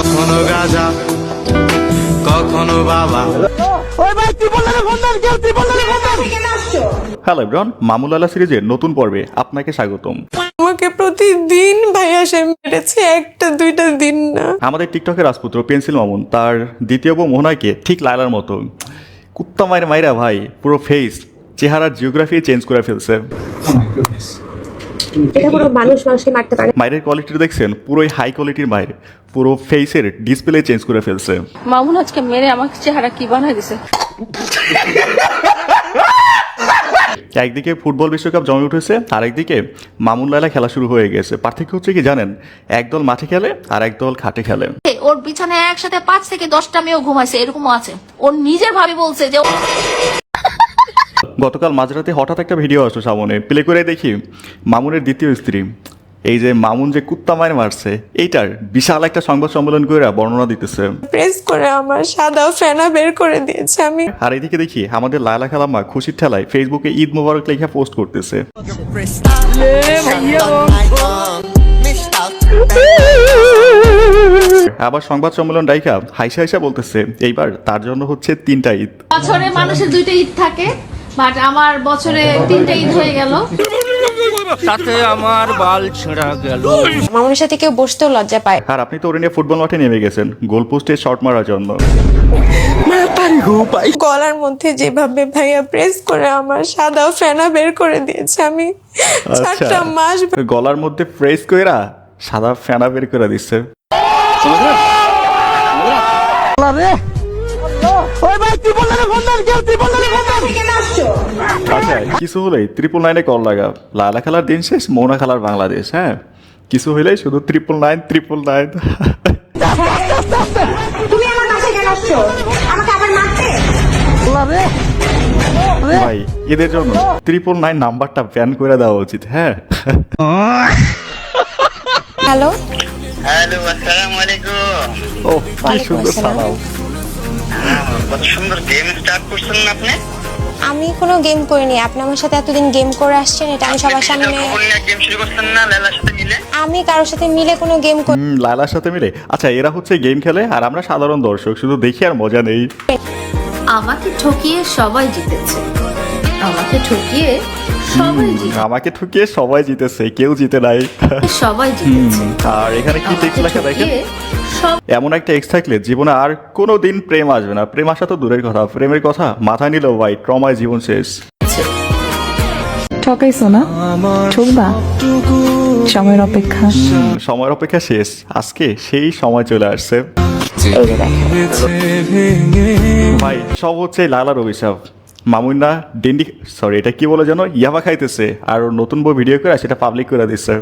কখনো গাজা কখনো বাবা। হ্যালো এভরিওয়ান, মামুন লায়লা সিরিজের নতুন পর্বে আপনাকে স্বাগতম। আমাকে প্রতিদিন ভাইয়া সে মেরেছে, একটা দুইটা দিন না। আমাদের টিকটকের রাজপুত্র পেন্সিল মামুন তার দ্বিতীয় বউ মোহনাকে ঠিক লায়লার মতো কুত্তা মায়ের মাইরা ভাই পুরো ফেস চেহারার জিওগ্রাফি চেঞ্জ করে ফেলছে। এটা পুরো মানুষ মানুষকে মারতে পারে। মায়ের কোয়ালিটি দেখছেন, পুরোই হাই কোয়ালিটির মায়ের, পুরো ফেসের ডিসপ্লে চেঞ্জ করে ফেলছে। মামুন আজকে মেরে আমার চেহারা কি বানাই দিছে। একদিকে ফুটবল বিশ্বকাপ জমে উঠেছে, আর একদিকে মামুন লায়লা খেলা শুরু হয়ে গেছে। পার্থক্য হচ্ছে কি জানেন, একদল মাঠে খেলে আর একদল খাটে খেলে। ওর বিছানায় একসাথে 5 থেকে 10টা মেয়েও ঘুমাইছে, এরকমও আছে। ওর নিজের ভাবে বলছে যে গতকাল মাঝরাতে হঠাৎ একটা ভিডিও আসলো সামনে, প্লে করে দেখি মামুনের দ্বিতীয় স্ত্রী এই যে মামুন যে কুত্তা মায়ের মারছে এইটার বিশাল একটা সংবাদ সম্মেলন করে বর্ণনা দিতেছে। প্রেস করে আমার সাদা ফেনা বের করে দিয়েছে। আমি আর এইদিকে দেখি আমাদের লায়লা খালাম্মা খুশির ঠেলায় ফেসবুকে ঈদ মোবারক লেখা পোস্ট করতেছে। আবার সংবাদ সম্মেলন ডাইকা হাইসা হাইসা বলতেছে এইবার তার জন্য হচ্ছে 3টা ঈদ। বছরে মানুষের 2টা ঈদ থাকে, বাট আমার বছরে 3টা ঈদ হয়ে গেল। তাতে আমার বাল ছেঁড়া গেল। মামুনের সাথে কেউ বসতেও লজ্জা পায়। আর আপনি তো ওরে নিয়ে ফুটবল মাঠে নেমে গেছেন গোল পোস্টে শট মারার জন্য। গলার মধ্যে যেভাবে ভাইয়া প্রেস করে আমার সাদা ফেনা বের করে দিয়েছে, আমি 4টা মাস গলার মধ্যে প্রেস কইরা সাদা ফেনা বের করে দিচ্ছে। আচ্ছা, কিছু হলেই 999 কল লাগা। লায়লা খেলার দিন শেষ, মৌনা খেলার বাংলাদেশ। হ্যাঁ, কিছু হইলেই শুধু 999। তুমি আমার বাসায় কেন আসছো? আমাকে আবার মারতে? ভাই এদের জন্য 999 নাম্বারটা ব্যান করে দেওয়া উচিত। হ্যাঁ। হ্যালো, হ্যালো, আসসালামু আলাইকুম। ও কি সুন্দর সালাম। কত সুন্দর গেম স্টার্ট করছেন না আপনি? আমি কোনো গেম করিনি। আপনি আমার সাথে এতদিন গেম করে আসছেন, এটা আমি সবার সামনে। গেম শুরু করছেন না লালার সাথে মিলে? আমি কারোর সাথে মিলে কোনো গেম করি। লায়লার সাথে মিলে? আচ্ছা, এরা হচ্ছে গেম খেলে আর আমরা সাধারণ দর্শক, শুধু দেখি আর মজা নেই। আমাকে ঠকিয়ে সবাই জিতেছে, আমাকে ঠকিয়ে সবাই জিতেছে, আমাকে ঠকিয়ে সবাই জিতেছে, কেউ জিতে নাই। সবাই জিতেছে। আর এখানে কি টেক্সট লেখা দেখেন, এমন একটা এক্স থাকলে জীবনে আর কোনো দিন প্রেম আসবে না। প্রেম আসা তো দূরের কথা, প্রেমের কথা মাথায় নিলেও ভাই ট্রমায় জীবন শেষ। ঠকাইছো না, ঠকবা, সময়ের অপেক্ষা। সময়ের অপেক্ষা শেষ, আজকে সেই সময় চলে আসছে। ভাই সব হচ্ছে লালার অভিশাপ। মামুনা ডেন্ডি এটা কি বলে যেন, ইয়াবা খাইতেছে আর ওর নতুন বই ভিডিও করে সেটা পাবলিক করে দিচ্ছে।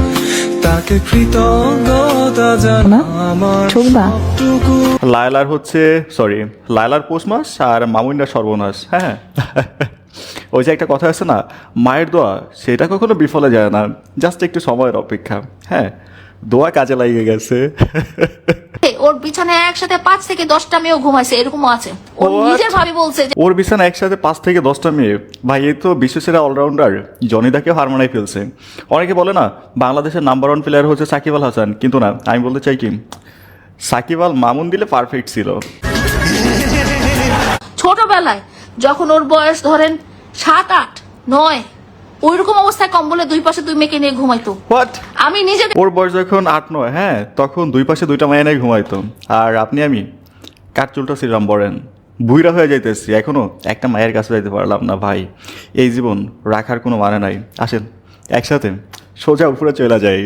তাকে কৃতজ্ঞতা জানাই। ঠকবা, লায়লার হচ্ছে লায়লার পৌষ মাস আর মামুনার সর্বনাশ। হ্যাঁ, ওই যে একটা কথা আছে না, মায়ের দোয়া সেটা কখনো বিফলে যায় না, জাস্ট একটু সময়ের অপেক্ষা। হ্যাঁ, দোয়া কাজে লাগিয়ে গেছে। ওর বিছানায় একসাথে 5 থেকে 10টা মেয়েও ঘুমাইছে, এরকমও আছে। ওর নিজের ভাবে বলছে যে ওর বিছানা একসাথে 5 থেকে 10টা মেয়ে। ভাই এই তো বিশ্বসেরা অলরাউন্ডার জনিদাকেও হার মানাই ফেলছে। অনেকে বলে না বাংলাদেশের নাম্বার 1 প্লেয়ার হচ্ছে সাকিব আল হাসান, কিন্তু না, আমি বলতে চাই কি সাকিব আল মামুন দিলে পারফেক্ট ছিল। ছোটবেলায় যখন ওর বয়স ধরেন 7, 8, 9, ওইরকম অবস্থায় কম্বলে 2 পাশে 2 মেয়েকে নিয়ে ঘুমাইতো। হোয়াট? আমি নিজে ওর বয়স যখন 8-9, হ্যাঁ, তখন 2 পাশে 2টা মায়া নিয়ে ঘুমাইতো। আর আমি কার চুলটা ছিলাম বলেন, বুইরা হয়ে যাইতেছি, এখনো একটা মায়ের কাছে যাইতে পারলাম না। ভাই এই জীবন রাখার কোনো মানে নাই। আসেন একসাথে সোজা উপরে চলে যাই।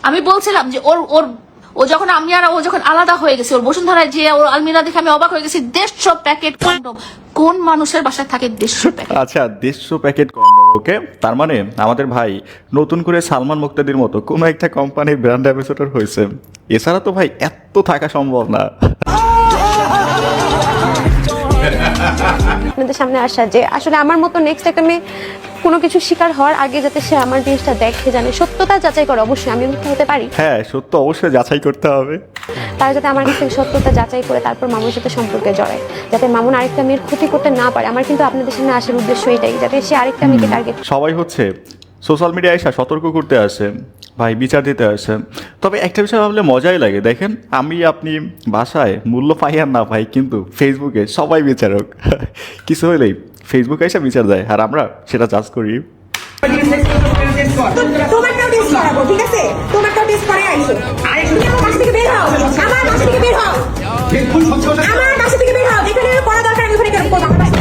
আমি বলছিলাম যে ও যখন আমি আর ও যখন আলাদা হয়ে গেছে, ওর বসুন্ধরায় যে ওর আলমিরা দেখে আমি অবাক হয়ে গেছি। 150 প্যাকেট কন্ডম, কোন মানুষের বাসায় থাকে 150 প্যাকেট? আচ্ছা, 150 প্যাকেট কন্ডম। ওকে, তার মানে আমাদের ভাই নতুন করে সালমান মুক্তাদির মতো কোনো একটা কোম্পানির ব্র্যান্ড অ্যাম্বাসেডর হয়েছে। এছাড়া তো ভাই এত থাকা সম্ভব না। আপনাদের সামনে আসা যে আসলে আমার মতো নেক্সট একটা মেয়ে কোনো কিছু শিকার হওয়ার আগে যাতে সে আমার জিনিসটা দেখে, জানে, সত্যতা যাচাই করে। অবশ্যই আমি মিথ্যা হতে পারি, হ্যাঁ সত্য অবশ্যই যাচাই করতে হবে। তারা যাতে আমার কাছ থেকে সত্যতা যাচাই করে তারপর মামুনের সাথে সম্পর্কে জড়ায়, যাতে মামুন আরেকটা মেয়ের ক্ষতি করতে না পারে। আমার কিন্তু আপনাদের সামনে আসার উদ্দেশ্য এটাই, যাতে সে আরেকটা মেয়েকে টার্গেট। সবাই হচ্ছে সোশ্যাল মিডিয়ায় এসে সতর্ক করতে আসে, ভাই বিচার দিতে আসে। তবে একটা বিষয় ভাবলে মজাই লাগে, দেখেন আমি আপনি বাসায় মূল্য পাই আর না পাই, কিন্তু ফেসবুকে সবাই বিচারক। কিছু হইলেই ফেসবুকে এসে বিচার দেয়, আর আমরা সেটা জাজ করি। তোমারটাও টেস্ট করাবো, ঠিক আছে? তোমারটাও টেস্ট করে আইসো। তুমি আমার বাসা থেকে বের হও, আমার বাসা থেকে বের হও, আমার বাসা থেকে বের হও। এখানে করা দরকার, আমি ওখানে কেন করবো? আমার বাসা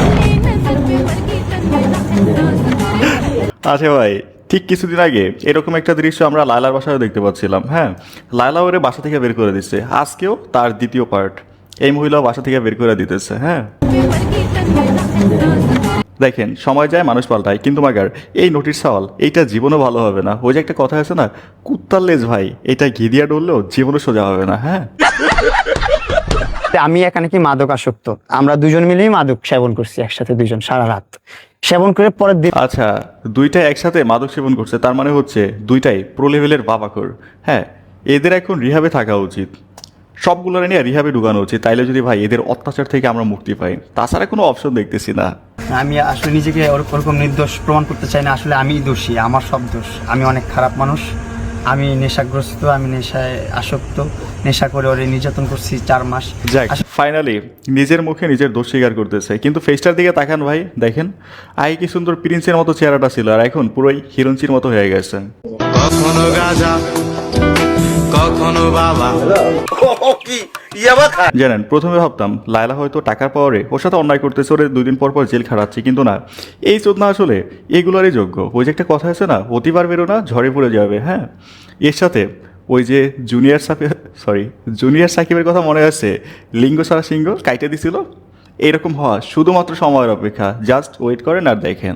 আচ্ছা ভাই, ঠিক কিছুদিন আগে এরকম একটা দৃশ্য আমরা লায়লার বাসায় দেখতে পাচ্ছিলাম। হ্যাঁ, লায়লা ওরে বাসা থেকে বের করে দিচ্ছে, আজকেও তার দ্বিতীয় পার্ট এই মহিলাও বাসা থেকে বের করে দিতেছে। হ্যাঁ, দেখেন সময় যায় মানুষ পাল্টায়, কিন্তু মাগার এই নোটিশ সওয়াল এইটা জীবনও ভালো হবে না। ওই যে একটা কথা আছে না, কুত্তার লেজ ভাই, এটা ঘিদিয়া ডললেও জীবনও সোজা হবে না। হ্যাঁ, আমি এখানে কি মাদক আসক্ত, আমরা দুজন মিলেই মাদক সেবন করছি একসাথে, দুজন সারা রাত সেবন করে পরের দিন। আচ্ছা, দুইটাই একসাথে মাদক সেবন করছে, তার মানে হচ্ছে দুইটাই প্রো লেভেলের বাবাখোর। হ্যাঁ, এদের এখন রিহাবে থাকা উচিত, সবগুলো নিয়ে রিহাবে ঢুকানো উচিত, তাইলে যদি ভাই এদের অত্যাচার থেকে আমরা মুক্তি পাই। তাছাড়া কোনো অপশন দেখতেছি না। আমি আসলে নিজেকে ওরকম নির্দোষ প্রমাণ করতে চাই না, আসলে আমি দোষী, আমার সব দোষ, আমি অনেক খারাপ মানুষ, আমি নেশাগ্রস্ত, আমি নেশায় আসক্ত, নেশা করে ওরে নির্যাতন করছি 4 মাস। যাক, ফাইনালি নিজের মুখে নিজের দোষ স্বীকার করতেছে, কিন্তু ফেসটার দিকে তাকান ভাই, দেখেন আই কি সুন্দর প্রিন্সের মতো চেহারাটা ছিল, আর এখন পুরোই হিরোইনচির মতো হয়ে গেছে। কখনো গাজা কখনো বাবা। জানেন, প্রথমে ভাবতাম লায়লা হয়তো টাকার পাওয়ারে ওর সাথে অন্যায় করতেছে, ওরে 2 দিন পর পর জেল খাটাচ্ছে, কিন্তু না, এই চোদনা আসলে এগুলোরই যোগ্য। ওই যে একটা কথা আছে না, অতিবার বেরো না ঝড়ে পড়ে যাবে। হ্যাঁ, এর সাথে ওই যে জুনিয়র সাকিবের কথা মনে আছে, লিঙ্গ সারা সিংহ কাইটে দিছিল, এরকম হওয়া শুধুমাত্র সময়ের অপেক্ষা। জাস্ট ওয়েট করেন আর দেখেন।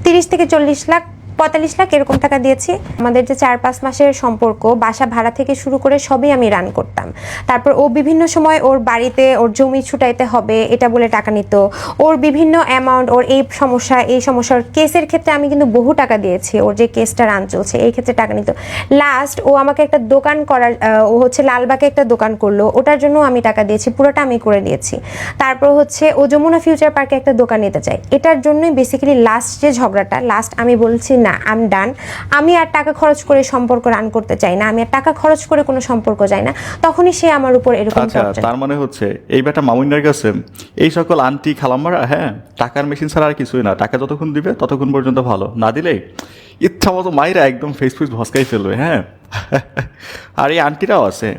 30 থেকে 40 লাখ 45 লাখ এরকম টাকা দিয়েছি। আমাদের যে 4-5 মাসের সম্পর্ক, বাসা ভাড়া থেকে শুরু করে সবই আমি রান করতাম। তারপর ও বিভিন্ন সময় ওর বাড়িতে ওর জমি ছুটাইতে হবে এটা বলে টাকা নিত, ওর বিভিন্ন অ্যামাউন্ট, ওর এই সমস্যার কেসের ক্ষেত্রে আমি কিন্তু বহু টাকা দিয়েছি, ওর যে কেসটা রান চলছে এই ক্ষেত্রে টাকা নিত। লাস্ট ও আমাকে একটা দোকান করার, ও হচ্ছে লালবাগে একটা দোকান করলো, ওটার জন্য আমি টাকা দিয়েছি, পুরোটা আমি করে দিয়েছি। তারপর হচ্ছে ও যমুনা ফিউচার পার্কে একটা দোকান নিতে চাই, এটার জন্যই বেসিক্যালি লাস্ট যে ঝগড়াটা, আমি বলছি না আই এম ডান, আমি আর টাকা খরচ করে সম্পর্ক রান করতে চাই না, আমি আর টাকা খরচ করে কোনো সম্পর্ক চাই না। তখনই সে আমার উপর এরকম। আচ্ছা, তার মানে হচ্ছে এই বেটা মামুনের কাছে এই সকল আন্টি খালাম্মারা, হ্যাঁ, টাকার মেশিন ছাড়া আর কিছুই না, টাকা যতক্ষণ দিবে ততক্ষণ পর্যন্ত ভালো, না দিলে ইচ্ছা মতো মাইরা একদম ফেসবুক ভসকাই ফেলবে। হ্যাঁ, আর এই আন্টিরাও আছে,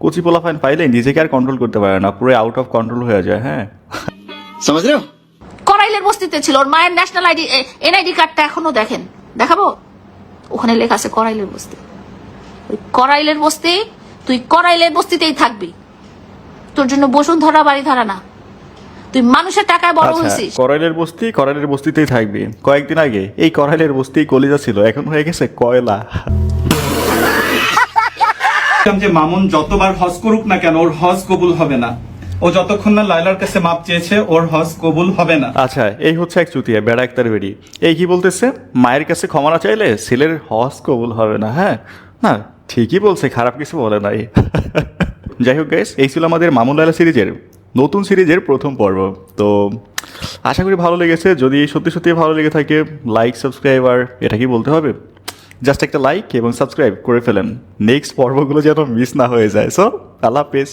কচি পোলা ফাইন পাইলে নিজেকে আর কন্ট্রোল করতে পারে না, পুরো আউট অফ কন্ট্রোল হয়ে যায়। হ্যাঁ, করাইলের বস্তিতে ছিল, ওর মায়ের ন্যাশনাল আইডি এনআইডি কার্ডটা এখনো দেখেন, দেখাবো, ওখানে লেখা আছে করাইলের বস্তি। ওই করাইলের বস্তি, তুই করাইলের বস্তিতেই থাকবি, তোর জন্য বসুন্ধরা বাড়ি ধারা না, তুই মানুষের টাকায় বড় হয়েছিস। করাইলের বস্তিতেই থাকবি। কয়েকদিন আগে এই করাইলের বস্তি কলিজা ছিল, এখন হয়ে গেছে কয়লা। যে মামুন যতবার হজ করুক না কেন ওর হজ কবুল হবে না, ও যতক্ষণ না লায়লার কাছে মাপ চেয়েছে ওর হজ কবুল হবে না। আচ্ছা, এই হচ্ছে এক চুতিয়া বেড়া একটার বেড়ি, এই কি বলতেছে, মায়ের কাছে ক্ষমা না চাইলে ছেলের হজ কবুল হবে না। হ্যাঁ, না ঠিকই বলছে, খারাপ কিছু বলে নাই। যাই হোক গাইস, এই ছিল আমাদের মামুন লায়লা সিরিজের নতুন সিরিজের প্রথম পর্ব। তো আশা করি ভালো লেগেছে। যদি সত্যি সত্যি ভালো লেগে থাকে, লাইক, সাবস্ক্রাইব, আর এটা কি বলতে হবে, জাস্ট একটা লাইক এবং সাবস্ক্রাইব করে ফেলেন, নেক্সট পর্বগুলো যেন মিস না হয়ে যায়। সো আল্লাহ হাফেজ।